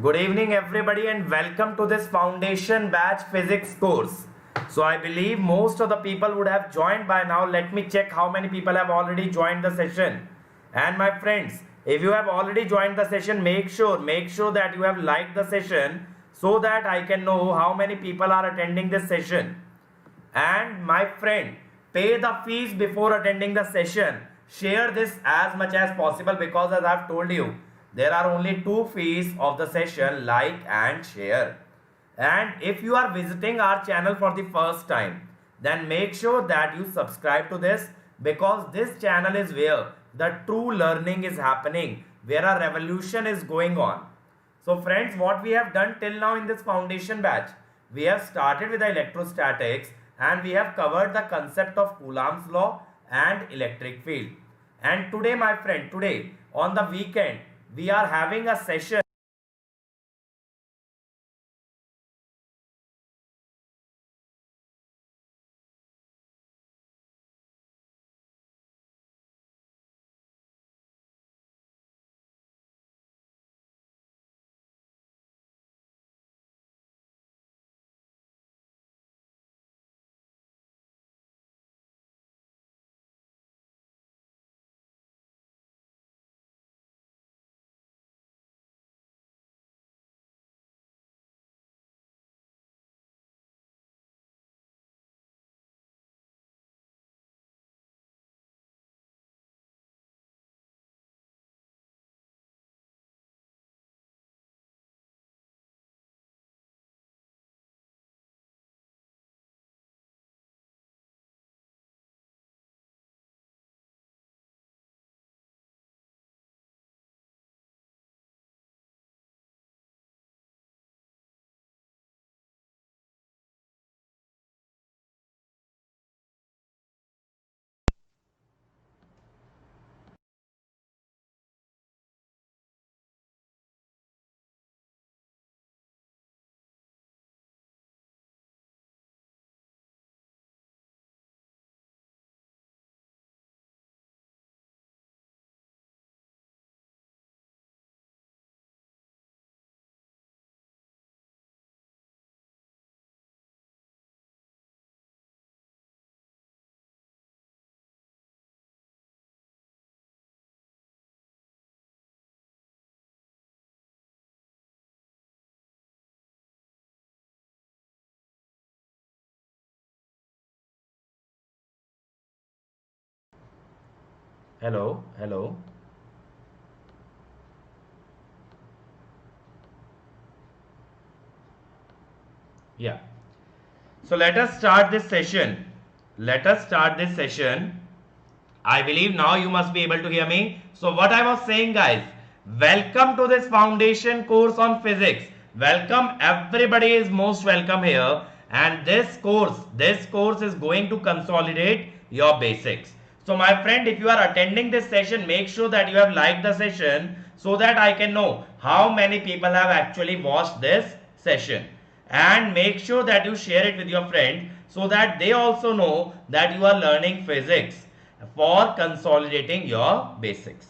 Good evening, everybody, and welcome to this foundation batch physics course. So, I believe most of the people would have joined by now. Let me check how many people have already joined the session. And my friends, if you have already joined the session, make sure that you have liked the session so that I can know how many people are attending this session. And my friend, pay the fees before attending the session. Share this as much as possible because as I've told you, there are only two fees of the session, like and share. And if you are visiting our channel for the first time, then make sure that you subscribe to this because this channel is where the true learning is happening, where a revolution is going on. So friends, what we have done till now in this foundation batch, we have started with the electrostatics and we have covered the concept of Coulomb's law and electric field. And today, my friend, today on the weekend, we are having a session. Hello, hello. Yeah. So let us start this session. Let us start this session. I believe now you must be able to hear me. So what I was saying, guys, welcome to this foundation course on physics. Welcome, everybody is most welcome here. And this course is going to consolidate your basics. So my friend, if you are attending this session, make sure that you have liked the session so that I can know how many people have actually watched this session. And make sure that you share it with your friend so that they also know that you are learning physics for consolidating your basics.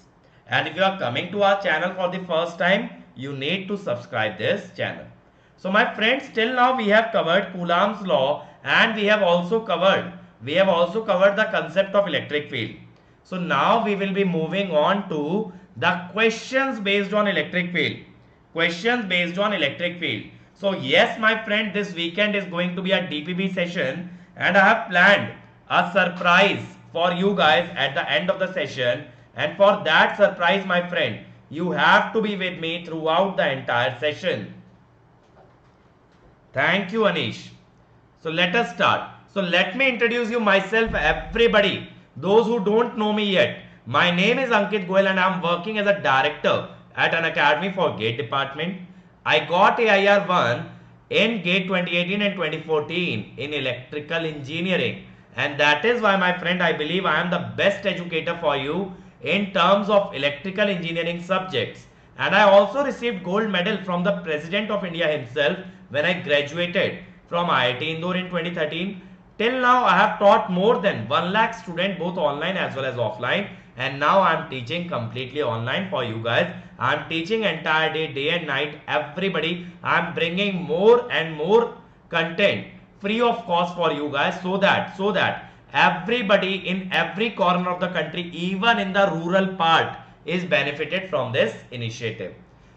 And if you are coming to our channel for the first time, you need to subscribe this channel. So my friends, till now we have covered Coulomb's law and we have also covered the concept of electric field. So now we will be moving on to the questions based on electric field. Questions based on electric field. So yes, my friend, this weekend is going to be a DPB session and I have planned a surprise for you guys at the end of the session. And for that surprise, my friend, you have to be with me throughout the entire session. Thank you, Anish. So let us start. So let me introduce you myself, everybody. Those who don't know me yet. My name is Ankit Goel and I am working as a director at an academy for GATE department. I got AIR 1 in GATE 2018 and 2014 in electrical engineering. And that is why, my friend, I believe I am the best educator for you in terms of electrical engineering subjects. And I also received gold medal from the President of India himself when I graduated from IIT Indore in 2013. Till now, I have taught more than 1 lakh students both online as well as offline and now I'm teaching completely online for you guys. I'm teaching entire day and night, everybody. I'm bringing more and more content free of cost for you guys, so that everybody in every corner of the country, even in the rural part, is benefited from this initiative.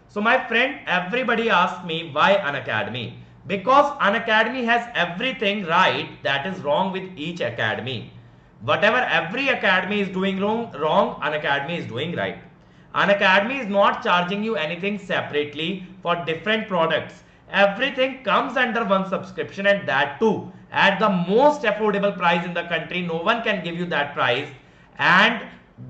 So my friend, everybody asks me why Unacademy? Because Unacademy has everything right that is wrong with each academy. Whatever every academy is doing wrong, Unacademy is doing right. Unacademy is not charging you anything separately for different products. Everything comes under one subscription, and that too at the most affordable price in the country. No one can give you that price, and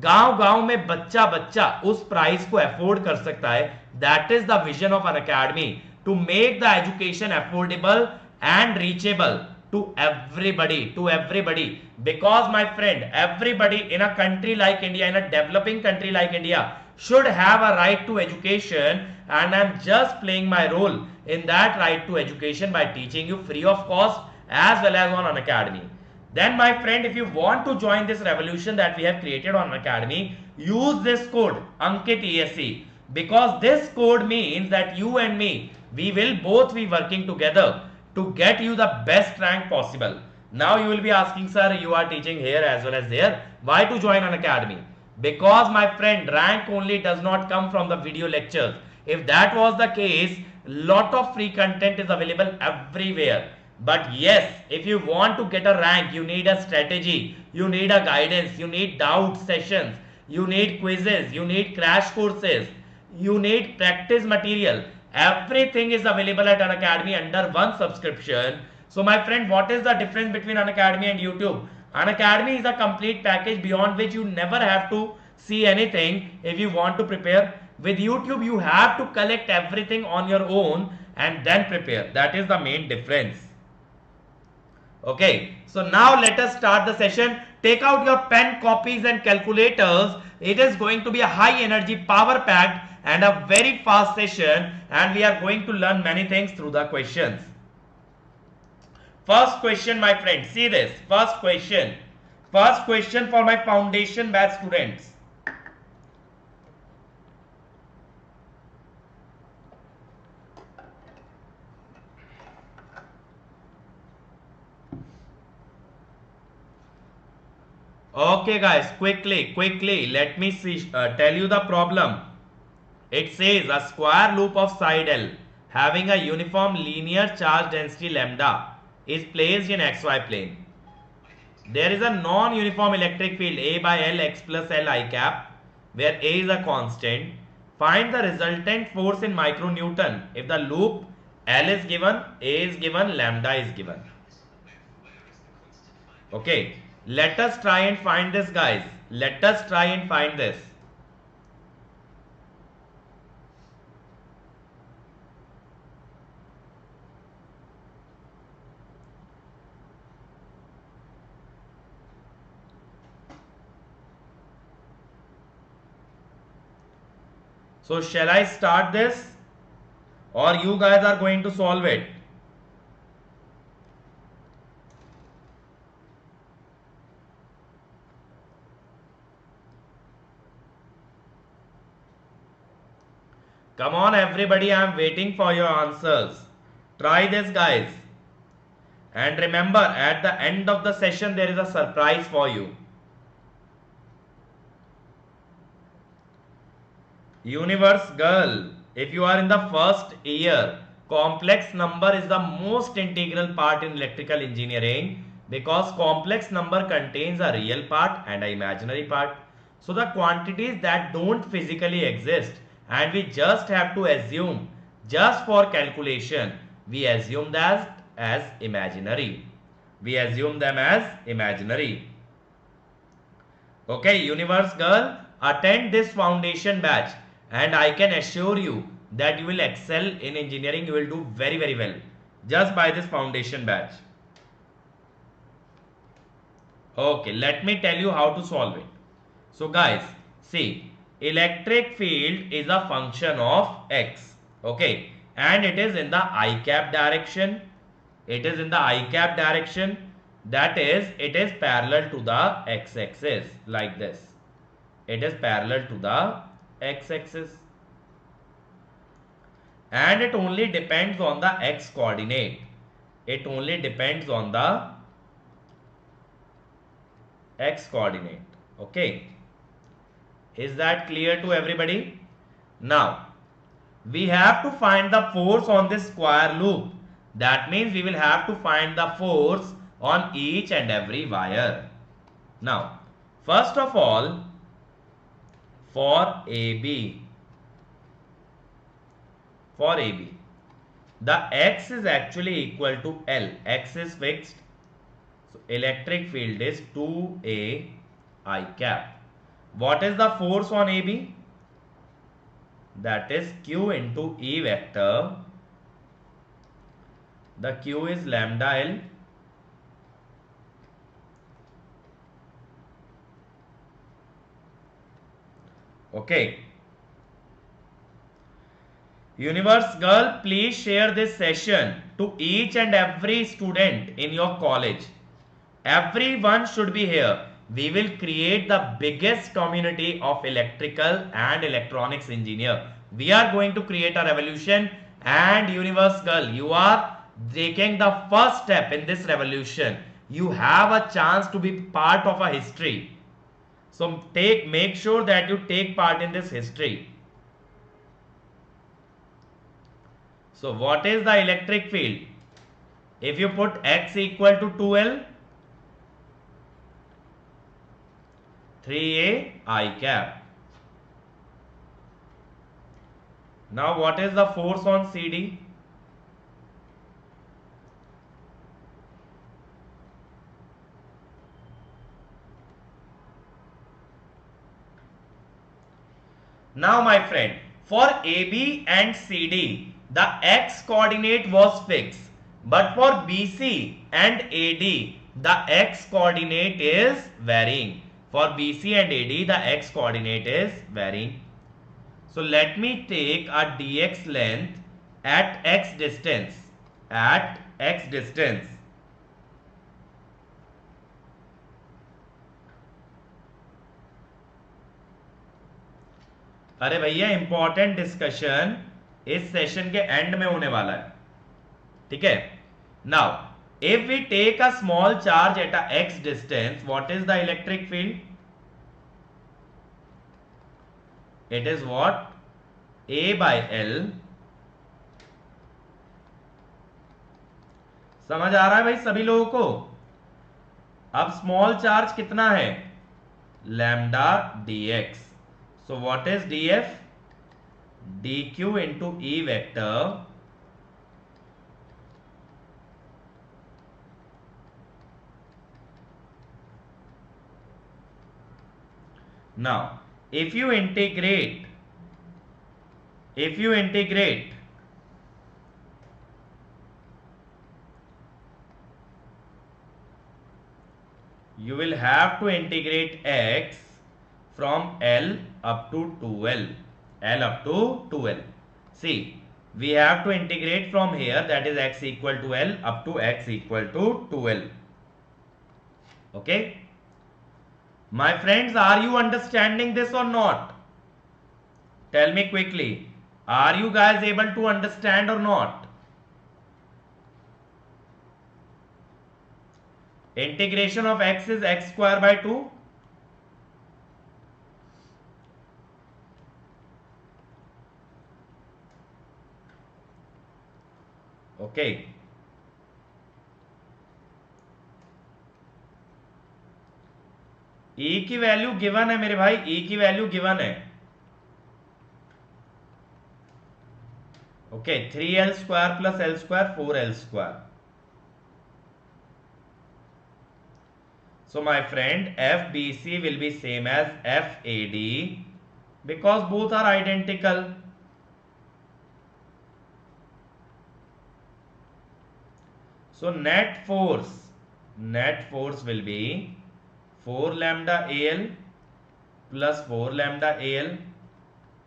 गांव-गांव में बच्चा उस price को afford कर सकता है. That is the vision of Unacademy, to make the education affordable and reachable to everybody. Because my friend, everybody in a country like India, in a developing country like India, should have a right to education, and I'm just playing my role in that right to education by teaching you free of cost as well as on Unacademy. Then my friend, if you want to join this revolution that we have created on Unacademy, use this code Ankit ESE, because this code means that you and me, we will both be working together to get you the best rank possible. Now you will be asking, sir, you are teaching here as well as there, why to join Unacademy? Because my friend, rank only does not come from the video lectures. If that was the case, lot of free content is available everywhere. But yes, if you want to get a rank, you need a strategy, you need a guidance, you need doubt sessions, you need quizzes, you need crash courses, you need practice material. Everything is available at Unacademy under one subscription. So my friend, what is the difference between Unacademy and YouTube? Unacademy is a complete package beyond which you never have to see anything if you want to prepare. With YouTube, you have to collect everything on your own and then prepare. That is the main difference. Okay, so now let us start the session. Take out your pen, copies and calculators. It is going to be a high energy, power packed and a very fast session, and we are going to learn many things through the questions. First question, my friend, see this. First question for my foundation batch students. Okay guys, quickly, let me see, tell you the problem. It says a square loop of side L having a uniform linear charge density lambda is placed in xy plane. There is a non-uniform electric field A by L x plus L I cap, where A is a constant. Find the resultant force in micronewton if the loop L is given, A is given, lambda is given. Okay. Let us try and find this, guys. Let us try and find this. So shall I start this, or you guys are going to solve it? Come on everybody, I am waiting for your answers. Try this, guys. And remember, at the end of the session there is a surprise for you. Universe girl, if you are in the first year, complex number is the most integral part in electrical engineering, because complex number contains a real part and an imaginary part. So the quantities that don't physically exist, and we just have to assume, just for calculation, we assume that as imaginary. We assume them as imaginary. Okay, universe girl, attend this foundation batch and I can assure you that you will excel in engineering. You will do very, very well just by this foundation batch. Okay, let me tell you how to solve it. So guys, see, electric field is a function of x, okay, and it is in the I cap direction. It is in the I cap direction, that is, it is parallel to the x axis like this. It is parallel to the x-axis. And it only depends on the x coordinate. It only depends on the x coordinate. Okay. Is that clear to everybody? Now, we have to find the force on this square loop. That means we will have to find the force on each and every wire. Now, first of all, for AB, the x is actually equal to L. X is fixed. So, electric field is 2A I cap. What is the force on AB? That is Q into E vector. The Q is lambda L. Okay. Universe girl, please share this session to each and every student in your college. Everyone should be here. We will create the biggest community of electrical and electronics engineer. We are going to create a revolution, and universe girl, you are taking the first step in this revolution. You have a chance to be part of a history. So make sure that you take part in this history. So what is the electric field? If you put x equal to 2L, 3A I cap. Now what is the force on CD? Now my friend, for AB and CD, the x coordinate was fixed. But for BC and AD, the x coordinate is varying. For BC and AD, the x coordinate is varying. So let me take a dx length at x distance. At x distance. अरे भैया important discussion इस session के end में होने वाला है, ठीक है. Now if we take a small charge at a x distance, what is the electric field? It is what? A by L. समझ आ रहा है भाई सभी लोगों को? अब स्मॉल चार्ज कितना है? Lambda dx. So what is df? dq into E vector. Now if you integrate you will have to integrate x from L up to 2L. L up to 2L. See, we have to integrate from here, that is x equal to L up to x equal to 2L. Okay? My friends, are you understanding this or not? Tell me quickly. Are you guys able to understand or not? Integration of x is x square by 2. Okay. E की value given है मेरे भाई, E की value given है. Okay, 3L square plus L square, 4L square. So my friend, FBC will be same as FAD because both are identical. So net force will be 4 lambda AL plus 4 lambda AL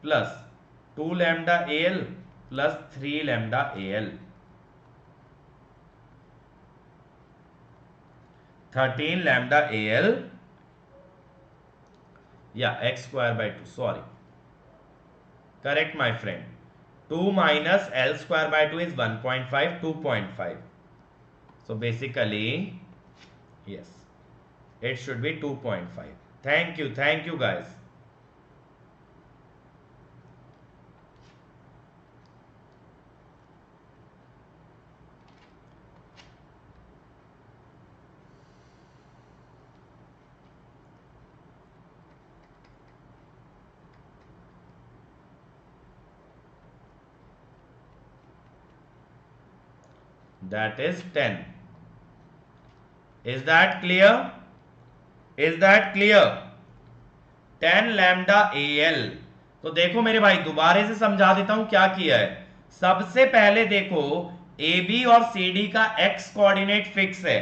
plus 2 lambda AL plus 3 lambda AL. 13 lambda AL Yeah, x square by 2, sorry, correct my friend. 2 minus L square by 2 is 1.5, 2.5. So basically, yes, it should be 2.5. Thank you guys. That is 10. Is that clear? Is that clear? 10 lambda AL. तो देखो मेरे भाई, दोबारा से समझा देता हूं क्या किया है. सबसे पहले देखो, AB और CD का x कोऑर्डिनेट फिक्स है.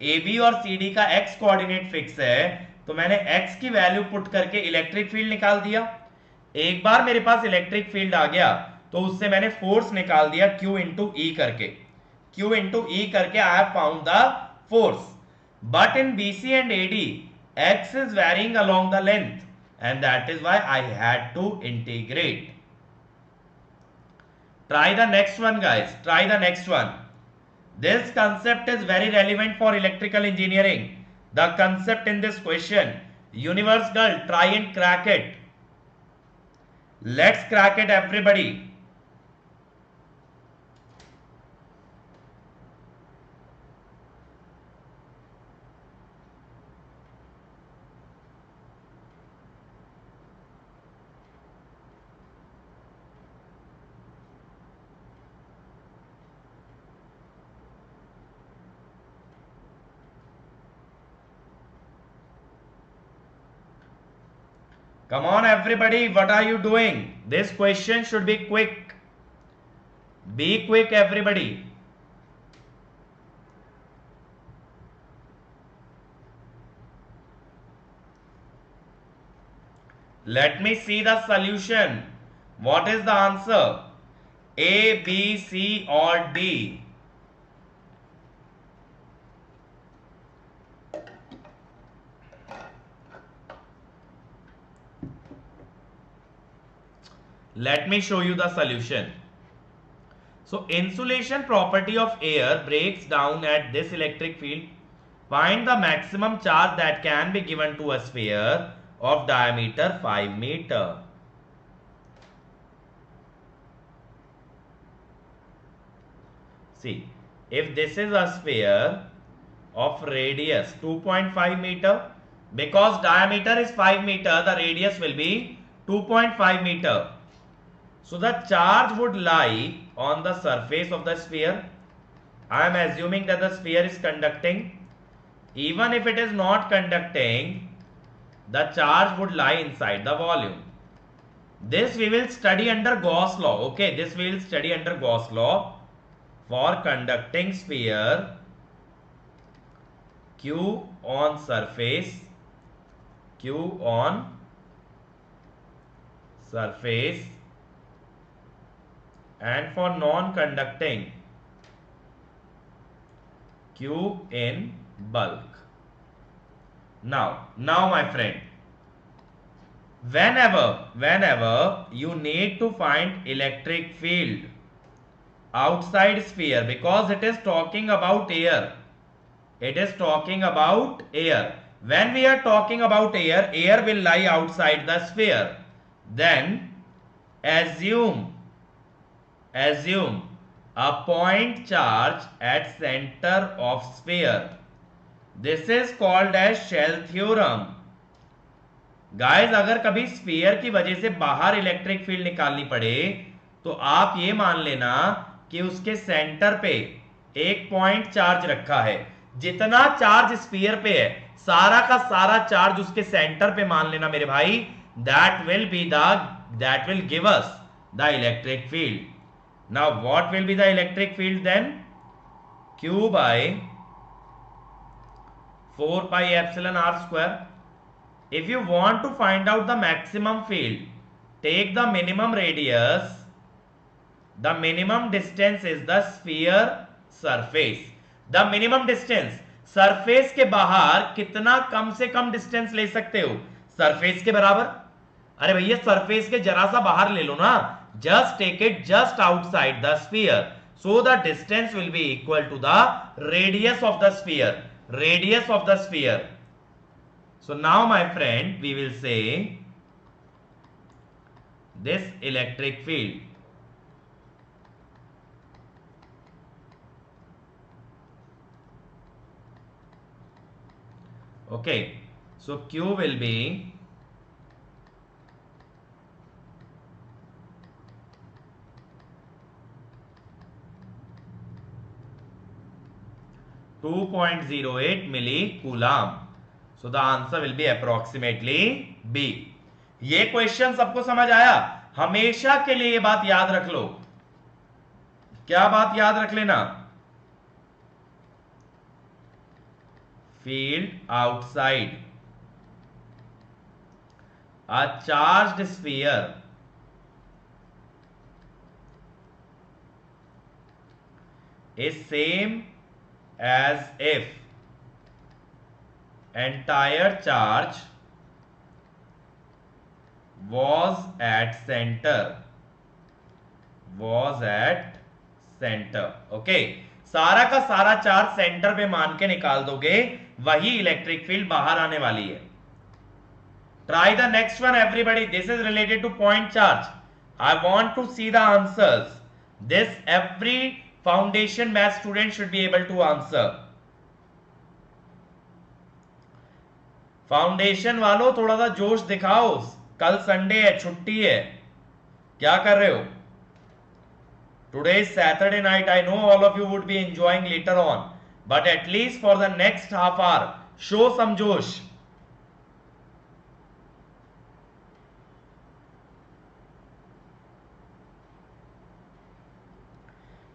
AB और CD का x कोऑर्डिनेट फिक्स है, तो मैंने x की वैल्यू पुट करके इलेक्ट्रिक फील्ड निकाल दिया. एक बार मेरे पास इलेक्ट्रिक फील्ड आ गया तो उससे मैंने फोर्स निकाल दिया Q इंटू ई करके. Q इंटू ई करके I have found the force. But in BC and AD, x is varying along the length, and that is why I had to integrate. Try the next one, guys. Try the next one. This concept is very relevant for electrical engineering. The concept in this question, universe girl, try and crack it. Let's crack it, everybody. Come on, everybody, what are you doing? This question should be quick. Be quick, everybody. Let me see the solution. What is the answer? A, B, C, or D? Let me show you the solution. So, insulation property of air breaks down at this electric field. Find the maximum charge that can be given to a sphere of diameter 5 meter. See, if this is a sphere of radius 2.5 meter, because diameter is 5 meter, the radius will be 2.5 meter. So the charge would lie on the surface of the sphere. I am assuming that the sphere is conducting. Even if it is not conducting, the charge would lie inside the volume. This we will study under Gauss law. Okay, this we will study under Gauss law. For conducting sphere, Q on surface, Q on surface, and for non-conducting, Q in bulk. Now my friend, whenever you need to find electric field outside sphere, because it is talking about air, it is talking about air. When we are talking about air, air will lie outside the sphere. Then assume a point charge at center of sphere. This is called as shell theorem. Guys, अगर कभी sphere की वजह से बाहर electric field निकालनी पड़े तो आप ये मान लेना कि उसके सेंटर पे एक पॉइंट चार्ज रखा है. जितना चार्ज स्फीयर पे है, सारा का सारा चार्ज उसके सेंटर पे मान लेना मेरे भाई. That will give us the electric field. Now what will be the electric field then? Q by 4 pi epsilon r square. If you want to find out the maximum field, take the minimum radius. The minimum distance is the sphere surface. The minimum distance, surface के बाहर कितना कम से कम distance ले सकते हो? Surface के बराबर। अरे भैया सरफेस के जरा सा बाहर ले लो ना, just take it just outside the sphere, so the distance will be equal to the radius of the sphere, radius of the sphere. So now my friend we will say this electric field okay, so Q will be 2.08 milli-coulomb. So the answer will be approximately B. ये question सबको समझ आया? हमेशा के लिए ये बात याद रख लो. क्या बात याद रख लेना? Field outside a charged sphere is same as if entire charge was at center, okay. सारा का सारा चार्ज सेंटर पे मान के निकाल दोगे, वही इलेक्ट्रिक फील्ड बाहर आने वाली है. Try the next one everybody. This is related to point charge. I want to see the answers. This every foundation math student should be able to answer. Foundation वालों थोड़ा सा जोश दिखाओ. कल संडे है, छुट्टी है, क्या कर रहे हो? Today is Saturday night. I know all of you would be enjoying later on, but at least for the next half hour, show some josh.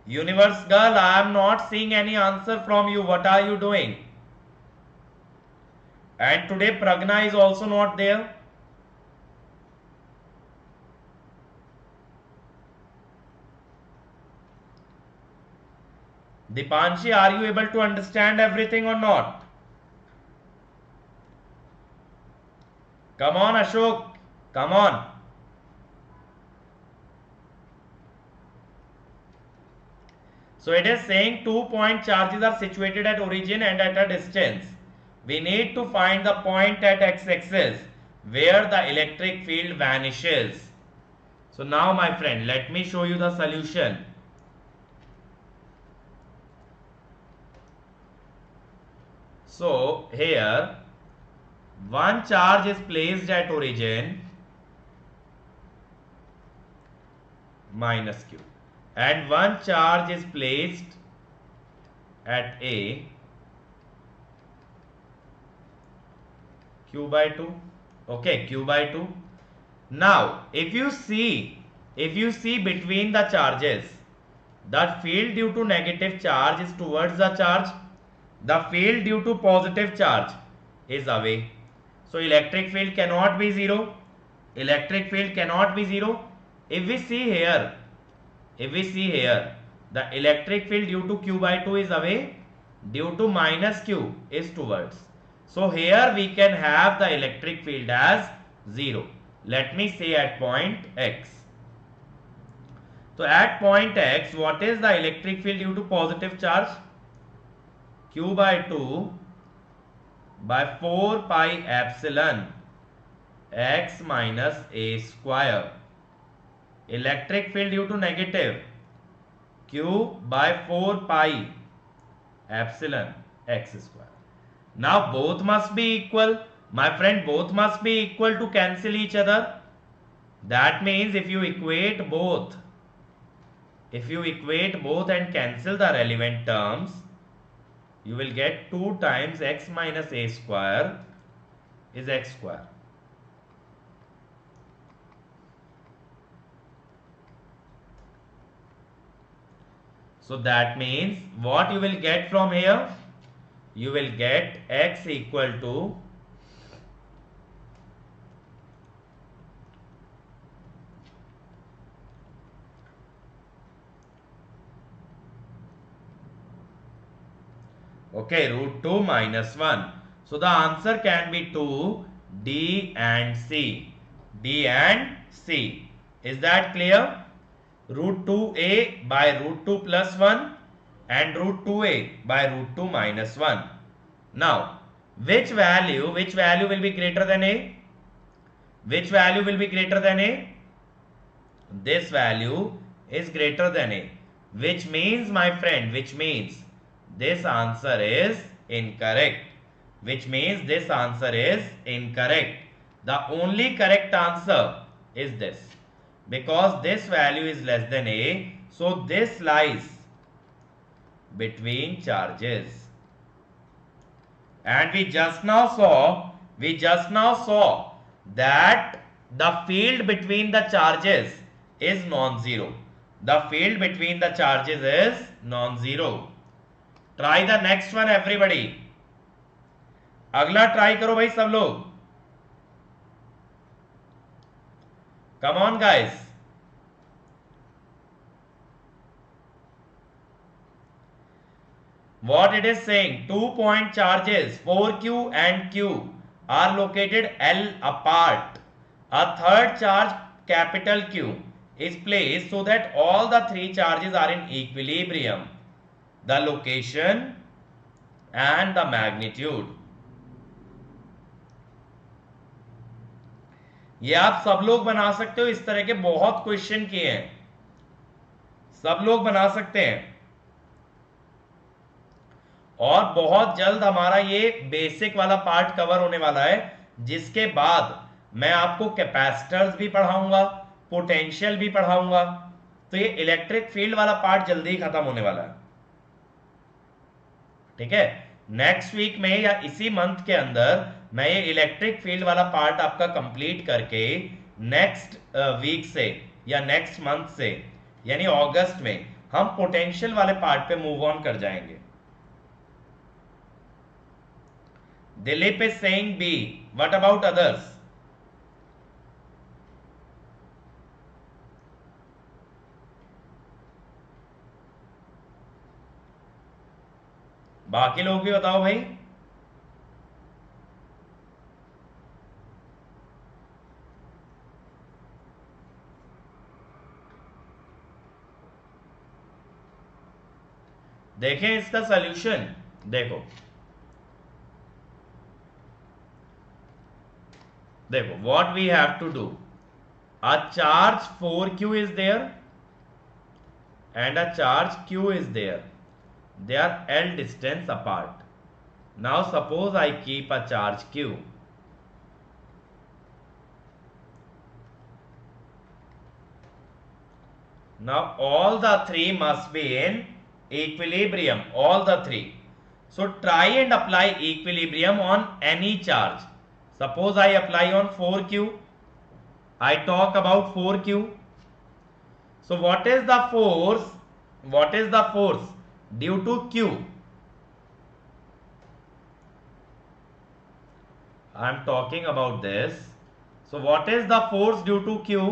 Universe girl, I am not seeing any answer from you. What are you doing? And today Pragna is also not there. Dipanshi, are you able to understand everything or not? Come on, Ashok. Come on. So it is saying 2-point charges are situated at origin and at a distance. We need to find the point at x-axis where the electric field vanishes. So now my friend, let me show you the solution. So here one charge is placed at origin minus q, and one charge is placed at A q by 2. Okay, q by 2. Now if you see between the charges, the field due to negative charge is towards the charge, the field due to positive charge is away. So electric field cannot be zero. Electric field cannot be zero. If we see here, the electric field due to q by 2 is away, due to minus q is towards. So here we can have the electric field as 0. Let me say at point x. So at point x, what is the electric field due to positive charge? Q by 2 by 4 pi epsilon x minus a square. Electric field due to negative, Q by 4 pi epsilon x square. Now both must be equal. My friend, both must be equal to cancel each other. That means if you equate both and cancel the relevant terms, you will get 2 times x minus a square is x square. So that means what you will get from here? You will get x equal to root 2 minus 1. So the answer can be 2 D and C. D and C. Is that clear? Root 2a by root 2 plus 1 and root 2a by root 2 minus 1. Now, which value will be greater than a? Which value will be greater than a? This value is greater than a. Which means, my friend, which means this answer is incorrect. Which means this answer is incorrect. The only correct answer is this. Because this value is less than a, so this lies between charges. And we just now saw that the field between the charges is non-zero. The field between the charges is non-zero. Try the next one, everybody. अगला try करो भाई सब लोग. Come on, guys. What it is saying, 2-point charges 4q and q are located L apart. A third charge, capital Q, is placed so that all the three charges are in equilibrium. The location and the magnitude. ये आप सब लोग बना सकते हो. इस तरह के बहुत क्वेश्चन किए हैं, सब लोग बना सकते हैं. और बहुत जल्द हमारा ये बेसिक वाला पार्ट कवर होने वाला है, जिसके बाद मैं आपको कैपेसिटर्स भी पढ़ाऊंगा, पोटेंशियल भी पढ़ाऊंगा. तो ये इलेक्ट्रिक फील्ड वाला पार्ट जल्दी ही खत्म होने वाला है. ठीक है, नेक्स्ट वीक में या इसी मंथ के अंदर मैं ये इलेक्ट्रिक फील्ड वाला पार्ट आपका कंप्लीट करके नेक्स्ट वीक से या नेक्स्ट मंथ से यानी अगस्त में हम पोटेंशियल वाले पार्ट पे मूव ऑन कर जाएंगे. Dilip is saying B. What about others? बाकी लोग भी बताओ भाई. देखें इसका सॉल्यूशन. देखो what we have to do. A charge 4q is there and a charge q is there. They are L distance apart. Now suppose I keep a charge q. Now all the three must be in equilibrium, all the three. So try and apply equilibrium on any charge. Suppose I apply on 4q. I talk about 4q. So what is the force? What is the force due to q? I am talking about this. So what is the force due to q?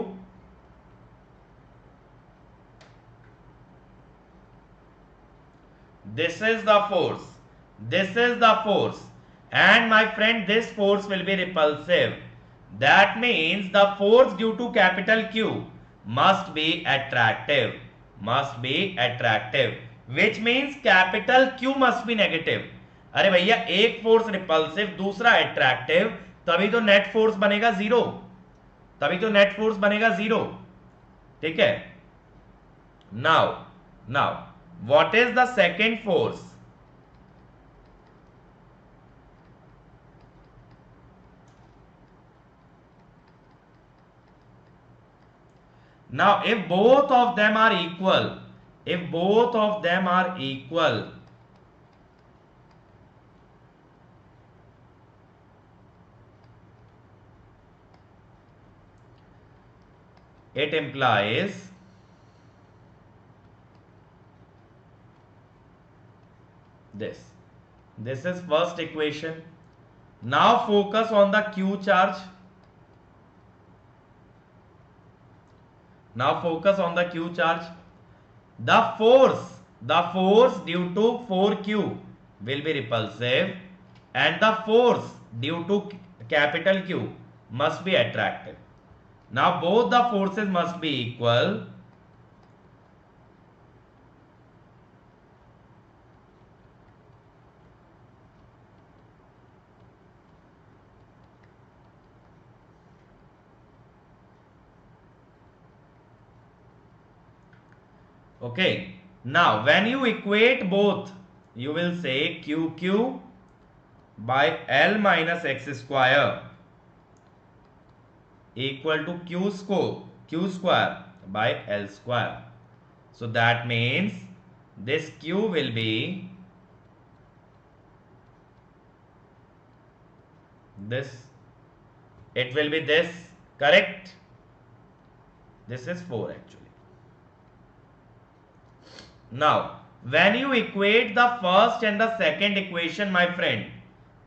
This is the force. This is the force. And my friend, this force will be repulsive. That means the force due to capital Q must be attractive. Must be attractive. Which means capital Q must be negative. अरे भैया, एक force repulsive दूसरा attractive, तभी तो net force बनेगा zero. तभी तो net force बनेगा जीरो. ठीक है. Now what is the second force? Now if both of them are equal, it implies this. This is first equation. Now focus on the Q charge. Now focus on the Q charge. The force due to 4Q will be repulsive, and the force due to capital Q must be attracted. Now both the forces must be equal. Okay. Now when you equate both, you will say QQ by L minus X square equal to Q square by L square. So that means this Q will be this. It will be this, correct? This is 4 actually. Now, when you equate the first and the second equation, my friend,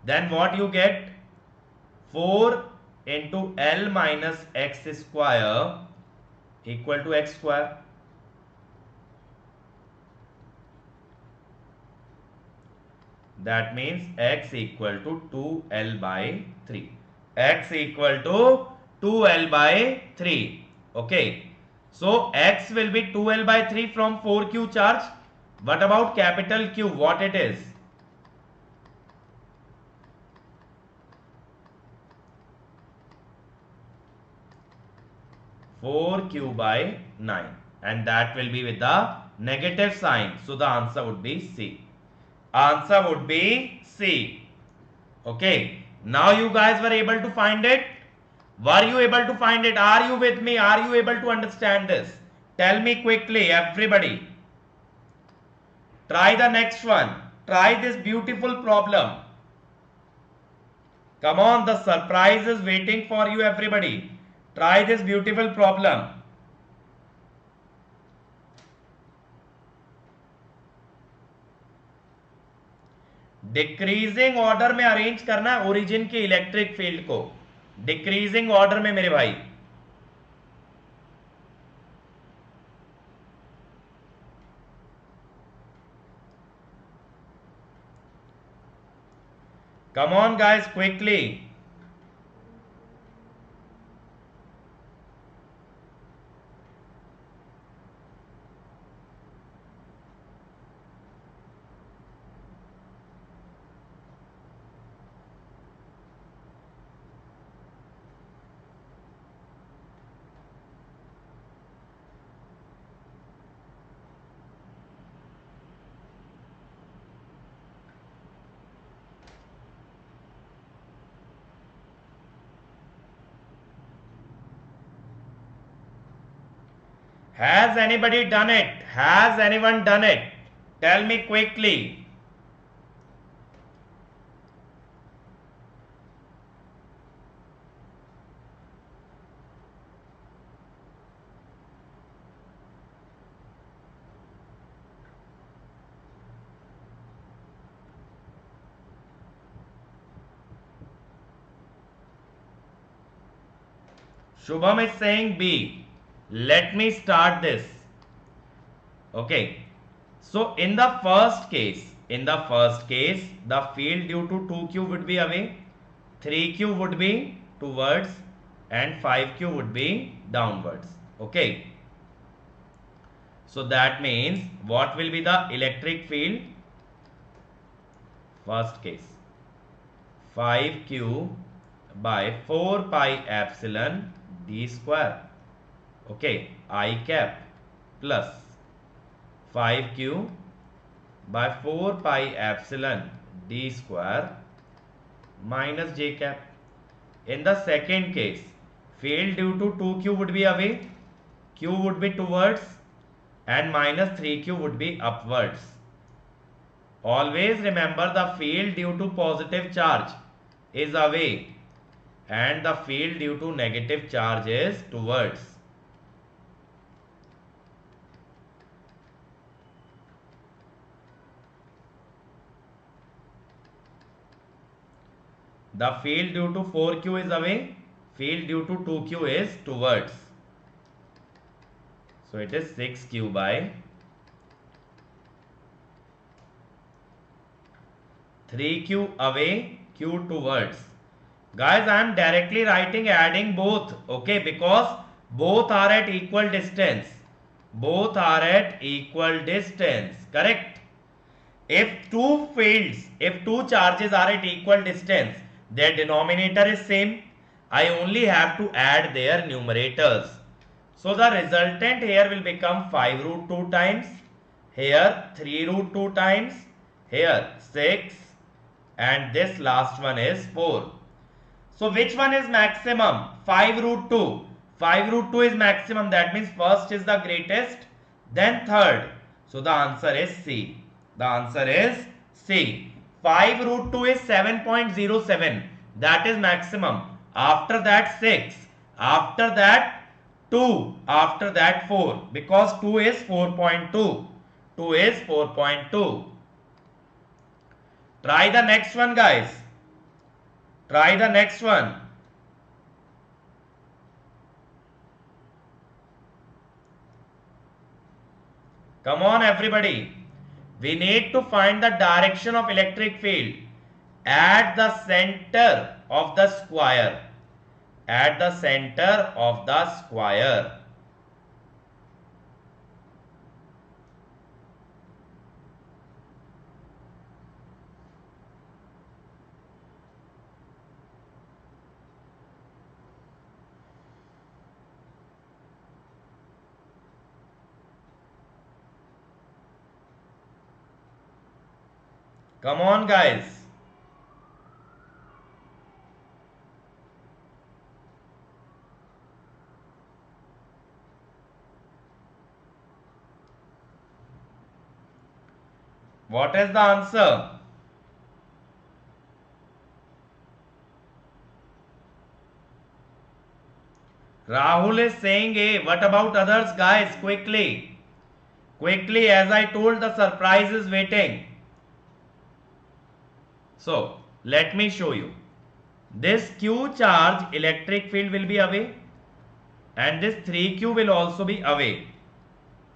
then what you get? 4 into L minus X square equal to X square. That means X equal to 2L by 3. X equal to 2L by 3. Okay. So X will be 2L by 3 from 4Q charge. What about capital Q? What it is? 4Q by 9. And that will be with the negative sign. So the answer would be C. Answer would be C. Okay. Now you guys were able to find it. Were you able to find it? Are you with me? Are you able to understand this? Tell me quickly, everybody. Try the next one. Try this beautiful problem. Come on, the surprise is waiting for you, everybody. Try this beautiful problem. Decreasing order में arrange करना है origin के electric field को. Decreasing order में मेरे भाई. Come on guys, quickly. Has anybody done it? Has anyone done it? Tell me quickly. Shubham is saying B. Let me start this. Okay. So in the first case, the field due to 2Q would be away, 3Q would be towards, and 5Q would be downwards. Okay. So that means what will be the electric field? First case, 5Q by 4 pi epsilon d square. Okay, I cap plus 5Q by 4 pi epsilon d square minus j cap. In the second case, field due to 2Q would be away, Q would be towards, and minus 3Q would be upwards. Always remember the field due to positive charge is away and the field due to negative charge is towards. The field due to 4Q is away, field due to 2Q is towards. So it is 6Q by 3Q away, Q towards. Guys, I am directly writing adding both, okay, because both are at equal distance. Both are at equal distance, correct? If if two charges are at equal distance, their denominator is same. I only have to add their numerators. So the resultant here will become 5 root 2 times, here 3 root 2 times, here 6, and this last one is 4. So which one is maximum? 5 root 2. 5 root 2 is maximum. That means first is the greatest, then third. So the answer is C. The answer is C. 5 root 2 is 7.07. That is maximum. After that 6. After that 2. After that 4. Because 2 is 4.2. 2 is 4.2. Try the next one, guys. Try the next one. Come on, everybody. We need to find the direction of electric field at the center of the square. At the center of the square. Come on, guys. What is the answer? Rahul is saying A. What about others, guys? Quickly. Quickly, as I told, the surprise is waiting. So, let me show you. This Q charge electric field will be away, and this 3Q will also be away.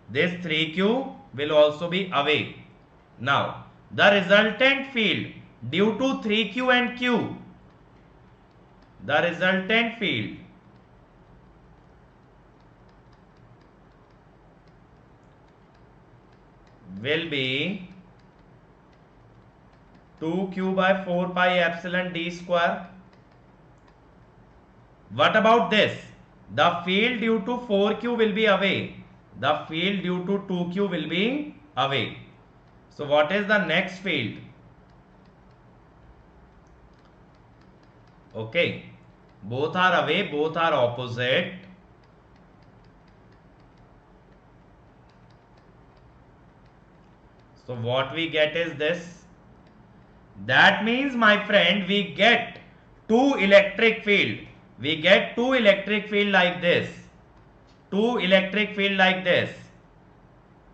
This 3Q will also be away. Now, the resultant field due to 3Q and Q, the resultant field will be 2Q by 4 pi epsilon d square. What about this? The field due to 4Q will be away. The field due to 2Q will be away. So what is the next field? Okay. Both are away, both are opposite. So what we get is this. That means, my friend, we get two electric field. We get two electric field like this. Two electric field like this.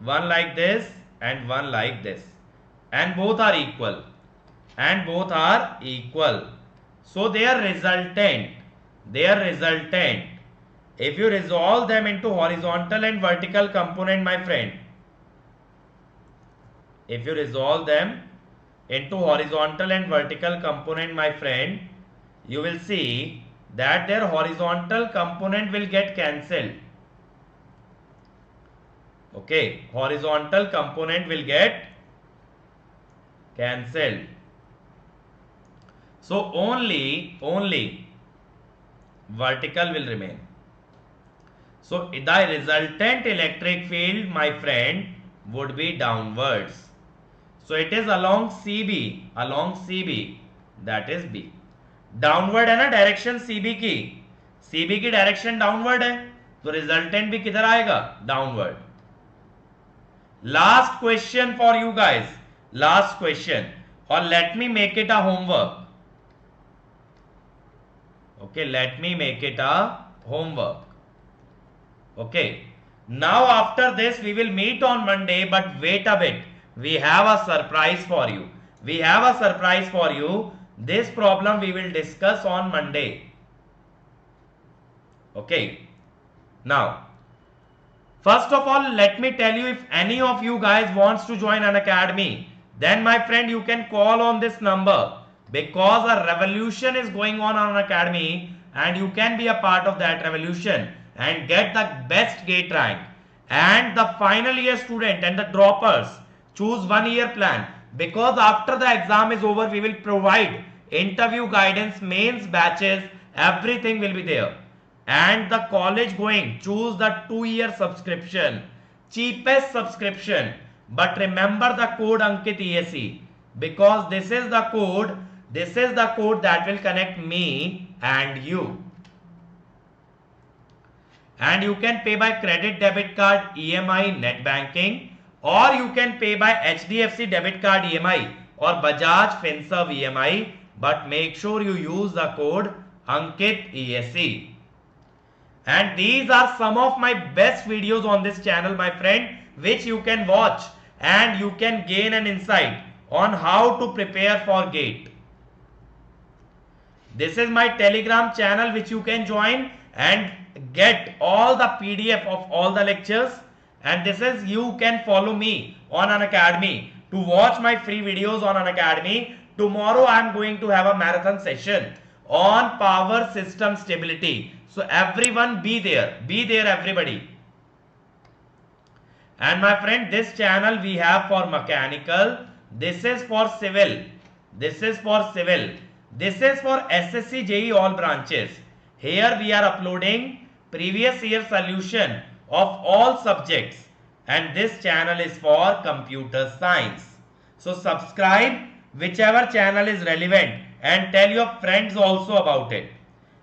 One like this and one like this. And both are equal. And both are equal. So their resultant, if you resolve them into horizontal and vertical component, my friend, if you resolve them into horizontal and vertical component, my friend, you will see that their horizontal component will get cancelled. Okay, horizontal component will get cancelled. So only vertical will remain. So the resultant electric field, my friend, would be downwards. So it is along CB, that is B. Downward है ना direction CB की direction downward है, तो resultant भी किधर आएगा? Downward. Last question for you guys, last question, और let me make it a homework. Okay, let me make it a homework. Okay, now after this we will meet on Monday, but wait a bit, we have a surprise for you. We have a surprise for you. This problem we will discuss on Monday. Okay, now first of all, let me tell you, if any of you guys wants to join an academy, then my friend, you can call on this number because a revolution is going on Unacademy, and you can be a part of that revolution and get the best gate rank. And the final year student and the droppers, choose 1 year plan, because after the exam is over we will provide interview guidance, mains batches, everything will be there. And the college going, choose the 2 year subscription, cheapest subscription. But remember the code Ankit ESE, because this is the code that will connect me and you. And you can pay by credit, debit card, EMI, net banking, or you can pay by HDFC debit card EMI or Bajaj Finserv EMI, but make sure you use the code Ankit ESE. And these are some of my best videos on this channel, my friend, which you can watch and you can gain an insight on how to prepare for GATE. This is my Telegram channel which you can join and get all the PDF of all the lectures. And this is, you can follow me on Unacademy to watch my free videos on Unacademy. Tomorrow I am going to have a marathon session on power system stability. So everyone be there everybody. And my friend, this channel we have for mechanical, this is for civil, this is for civil, this is for SSC JEE all branches. Here we are uploading previous year solution of all subjects, and this channel is for computer science. So subscribe whichever channel is relevant and tell your friends also about it.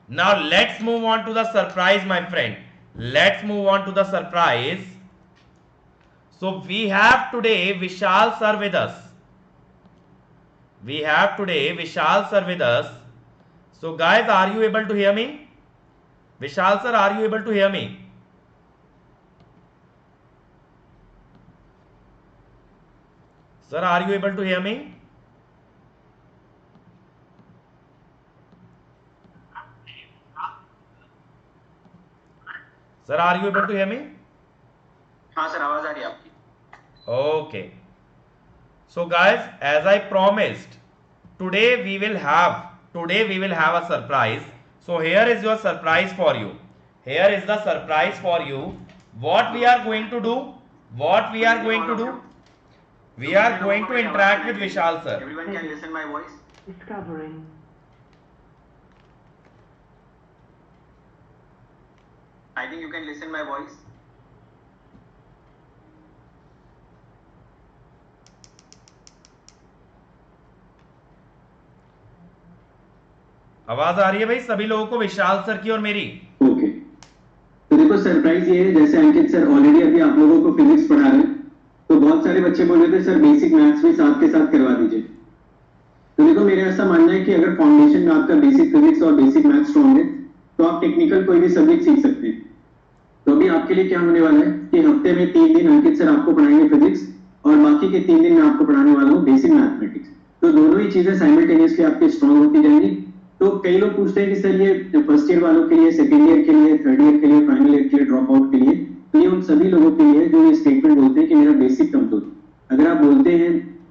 Now let's move on to the surprise, my friend. Let's move on to the surprise. So we have today Vishal sir with us. We have today Vishal sir with us. So guys, are you able to hear me? Vishal sir, are you able to hear me? Sir, are you able to hear me? Sir, are you able to hear me? हाँ sir, आवाज आ रही है आपकी. Okay. So guys, as I promised, today we will have a surprise. So here is your surprise for you. Here is the surprise for you. What we are going to do? We are going to interact with Vishal sir. Everyone can listen my voice. Discovering. I think you can listen my voice. आवाज आ रही है भाई सभी लोगों को, विशाल sir की और मेरी? ओके, तो देखो सरप्राइज ये है, जैसे अंकित सर ऑलरेडी अभी आप लोगों को फिजिक्स पढ़ा रहे हैं, तो बहुत सारे बच्चे बोल रहे थे सर बेसिक मैथ्स भी साथ के साथ करवा दीजिए. तो देखो मेरा ऐसा मानना है कि अगर फाउंडेशन में आपका बेसिक फिजिक्स और बेसिक मैथ्स स्ट्रॉन्ग है तो आप टेक्निकल कोई भी सब्जेक्ट सीख सकते हैं. तो अभी आपके लिए क्या होने वाला है कि हफ्ते में 3 दिन अंकित सर आपको पढ़ाएंगे फिजिक्स और बाकी के 3 दिन मैं आपको पढ़ाने वाला हूँ बेसिक मैथमेटिक्स. तो दोनों ही चीजें साइमल्टेनियसली आपके स्ट्रॉन्ग होती जाएंगी. तो कई लोग पूछते हैं कि सर ये फर्स्ट ईयर वालों के लिए, सेकंड ईयर के लिए, थर्ड ईयर के लिए, फाइनल ईयर के लिए, ड्रॉप आउट के लिए, तो ये उन सभी लोगों के लिए जो ये स्टेटमेंट बोलते हैं कि मेरा बेसिक कमजोर. अगर आप बोलते हैं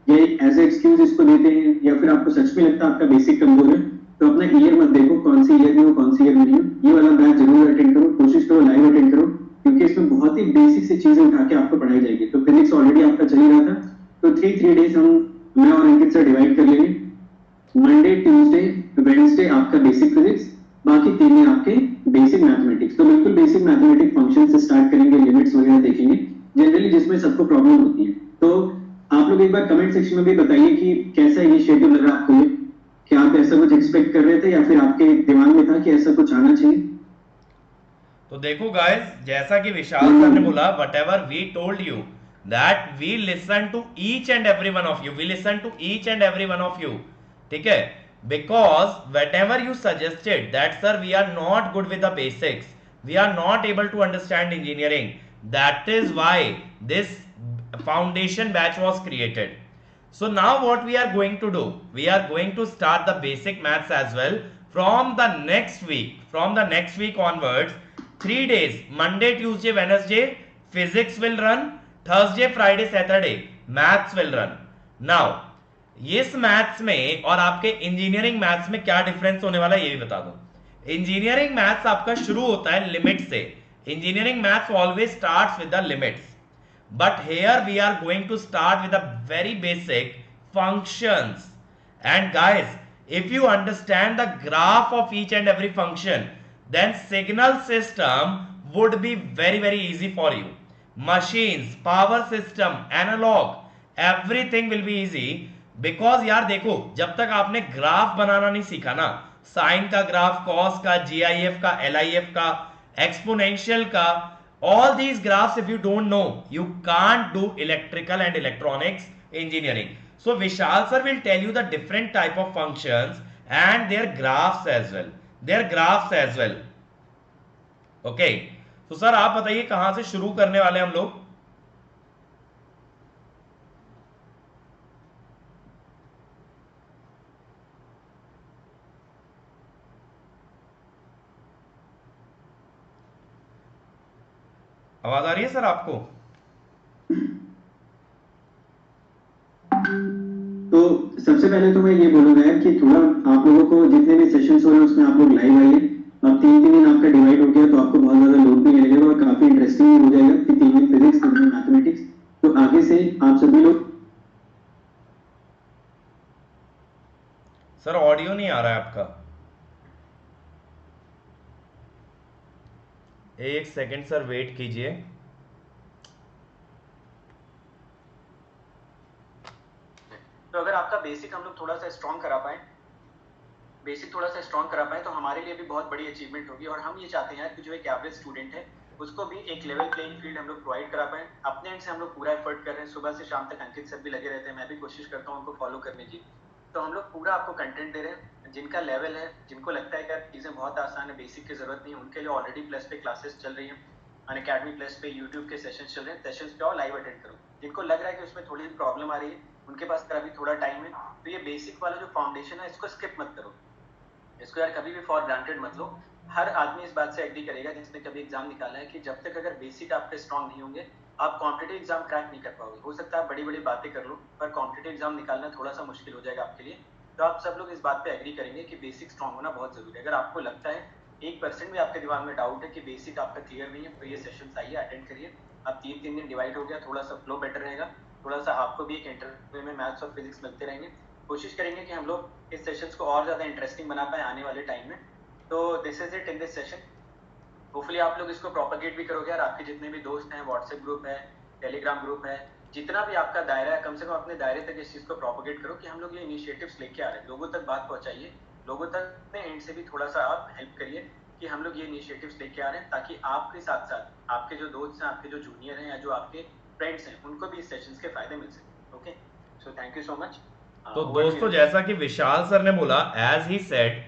ये एज एक्सक्यूज इसको देते हैं या फिर आपको सच में लगता है आपका बेसिक कमजोर है, तो अपना ईयर मत देखो कौन सी ईयर में हो कौन सी ईयर में नहीं हो. ये वाला बैच जरूर अटेंड करो, कोशिश करो लाइव अटेंड करो, क्योंकि इसमें बहुत ही बेसिक से चीजें उठा के आपको पढ़ाई जाएगी. तो फिजिक्स ऑलरेडी आपका चल ही रहा था, तो 3 डेज मैं और अंकित सर डिवाइड कर लेंगे. मंडे, ट्यूसडे, वेडनेसडे आपका बेसिक फिजिक्स, बाकी 3 दिन आपके बेसिक मैथमेटिक्स. तो बिल्कुल बेसिक मैथमेटिक्स फंक्शन से स्टार्ट करेंगे, लिमिट्स वगैरह देखेंगे जनरली जिसमें सबको प्रॉब्लम होती है. तो आप लोग एक बार कमेंट सेक्शन में भी बताइए कि कैसा इनिशिएटिव लग रहा आपको, ये क्या आप ऐसा कुछ एक्सपेक्ट कर रहे थे या फिर आपके दिमाग में था कि ऐसा कुछ आना चाहिए. तो देखो गाइस, जैसा कि विशाल सर ने बोला, whatever we told you that we listen to each and every one of you, ठीक है? Because whatever you suggested that sir we are not good with the basics, we are not able to understand engineering, that is why this foundation batch was created. So now what we are going to do, we are going to start the basic maths as well from the next week onwards. 3 days, Monday, Tuesday, Wednesday, physics will run. Thursday, Friday, Saturday, maths will run. Now, इस maths में और आपके engineering maths में क्या difference होने वाला है ये भी बता दो। इंजीनियरिंग मैथ्स आपका शुरू होता है लिमिट से। Engineering maths always starts with the limits, but here we are going to start with a very basic functions. And guys, if you understand the graph of each and every function, then signal system would be very easy for you. Machines, power system, analog, everything will be easy, because यार देखो, जब तक आपने graph बनाना नहीं सीखा ना, sign का graph, cos का, जीआईएफ का, एलआईएफ का, एक्सपोनेंशियल का, all these graphs if you don't know, you can't do electrical and electronics engineering. So Vishal sir will tell you the different type of functions and their graphs as well. Okay, so sir आप बताइए कहां से शुरू करने वाले हम लोग? आवाज आ रही है सर आपको? तो सबसे पहले तो मैं ये बोलूंगा यार कि थोड़ा आप लोगों को जितने भी सेशंस हो रहे हैं उसमें आप लोग लाइव आइए। अब 3 दिन आपका डिवाइड हो गया तो आपको बहुत ज्यादा लोड भी लगेगा और काफी इंटरेस्टिंग भी हो जाएगा कि 3 दिन फिजिक्स, 3 दिन मैथमेटिक्स। तो आगे से आप सभी लोग। सर ऑडियो नहीं आ रहा है आपका, एक सेकंड सर वेट कीजिए। तो अगर आपका बेसिक हम लोग थोड़ा सा स्ट्रॉन्ग करा पाए तो हमारे लिए भी बहुत बड़ी अचीवमेंट होगी। और हम ये चाहते हैं कि जो एक एवरेज स्टूडेंट है उसको भी एक लेवल प्लेइंग फील्ड हम लोग प्रोवाइड करा पाए। अपने एंड से हम लोग पूरा एफर्ट कर रहे हैं, सुबह से शाम तक अंकित सर भी लगे रहते हैं, मैं भी कोशिश करता हूँ उनको फॉलो करने की। तो हम लोग पूरा आपको कंटेंट दे रहे हैं। जिनका लेवल है, जिनको लगता है कि चीज़ें बहुत आसान है, बेसिक की जरूरत नहीं है, उनके लिए ऑलरेडी प्लस पे क्लासेस चल रही हैं, अनअकैडमी प्लस पे यूट्यूब के सेशंस चल रहे हैं। सेशंस पे और लाइव अटेंड करो। जिनको लग रहा है कि उसमें थोड़ी प्रॉब्लम आ रही है, उनके पास अभी थोड़ा टाइम है, तो ये बेसिक वाला जो फाउंडेशन है इसको स्किप मत करो, इसको यार कभी भी फॉर ग्रांटेड मत लो। हर आदमी इस बात से एग्री करेगा जिसने कभी एग्जाम निकाला है कि जब तक अगर बेसिक आपके स्ट्रॉन्ग नहीं होंगे आप कॉम्पिटिटिव एग्जाम क्रैक नहीं कर पाओगे। हो सकता है आप बड़ी बड़ी बातें कर लो, पर कॉम्पिटिटिव एग्जाम निकालना थोड़ा सा मुश्किल हो जाएगा आपके लिए। तो आप सब लोग इस बात पे एग्री करेंगे कि बेसिक स्ट्रॉन्ग होना बहुत जरूरी है। अगर आपको लगता है 1% भी आपके दिमाग में डाउट है कि बेसिक आपका क्लियर नहीं है, तो ये सेशन आइए, अटेंड करिए। अब 3 दिन डिवाइड हो गया, थोड़ा सा फ्लो बेटर रहेगा, थोड़ा सा आपको भी एक इंटरव्यू में मैथ्स और फिजिक्स मिलते रहेंगे। कोशिश करेंगे कि हम लोग इस सेशंस को और ज़्यादा इंटरेस्टिंग बना पाए आने वाले टाइम में। तो this is it in this session. Hopefully आप लोग इसको प्रोपेगेट भी करोगे और आपके जितने भी दोस्त हैं, व्हाट्सएप ग्रुप है, टेलीग्राम ग्रुप है, जितना भी आपका दायरा है, कम से कम अपने दायरे तक इस चीज़ को प्रोपेगेट करो कि हम लोग ये इनिशिएटिव्स लेके आ रहे हैं, लोगों तक बात पहुंचाइए, लोगों तक अपने एंड से भी थोड़ा सा आप हेल्प करिए कि हम लोग ये इनिशिएटिव्स लेके आ रहे हैं, ताकि आपके साथ साथ आपके जो दोस्त हैं, आपके जो जूनियर हैं या जो आपके फ्रेंड्स हैं, उनको भी इस सेशंस के फायदे मिल सके। Okay, so thank you so much. तो दोस्तों जैसा कि विशाल सर ने बोला, as he said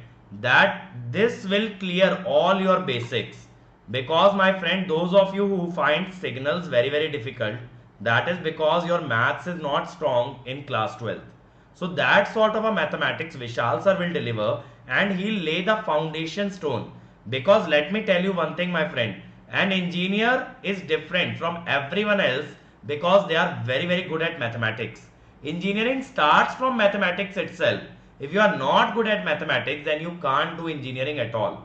that this will clear all your basics, because my friend, those of you who find signals very difficult, that is because your maths is not strong in class 12th. So that sort of a mathematics Vishal sir will deliver, and he'll lay the foundation stone. Because let me tell you one thing, my friend, an engineer is different from everyone else because they are very good at mathematics. Engineering starts from mathematics itself. If you are not good at mathematics, then you can't do engineering at all.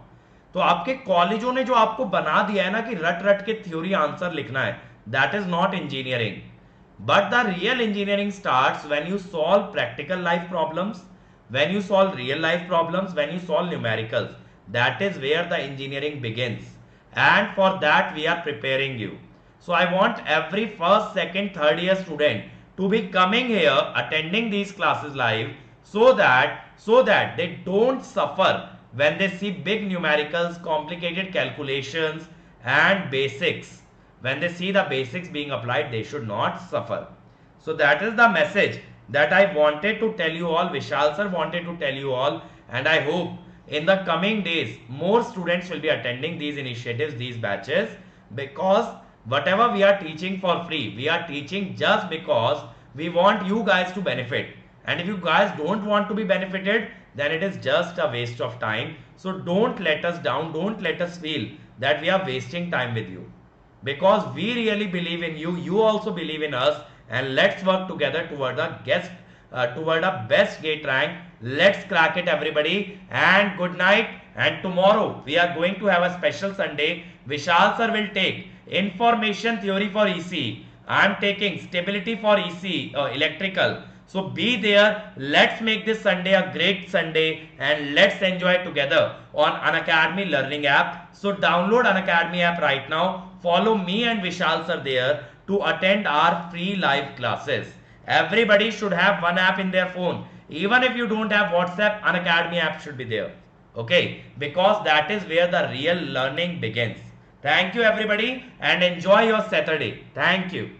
तो आपके कॉलेजों ने जो आपको बना दिया है ना कि रट के थ्योरी आंसर लिखना है, that is not engineering. But the real engineering starts when you solve practical life problems, when you solve real life problems, when you solve numericals. That is where the engineering begins. And for that we are preparing you. So I want every first, second, third year student to be coming here, attending these classes live, so that they don't suffer when they see big numericals, complicated calculations and basics. When they see the basics being applied, they should not suffer. So that is the message that I wanted to tell you all, Vishal sir wanted to tell you all, and I hope in the coming days more students will be attending these initiatives, these batches, because whatever we are teaching for free, we are teaching just because we want you guys to benefit. And if you guys don't want to be benefited, then it is just a waste of time. So don't let us down, don't let us feel that we are wasting time with you, because we really believe in you, you also believe in us, and let's work together toward the toward a best gate rank. Let's crack it, everybody. And good night. And tomorrow we are going to have a special Sunday. Vishal sir will take information theory for EC. I am taking stability for EC, electrical. So be there. Let's make this Sunday a great Sunday and let's enjoy together on Unacademy learning app. So download Unacademy app right now. Follow me and Vishal sir there to attend our free live classes. Everybody should have one app in their phone. Even if you don't have WhatsApp, Unacademy app should be there. Okay, because that is where the real learning begins. Thank you everybody and enjoy your Saturday. Thank you.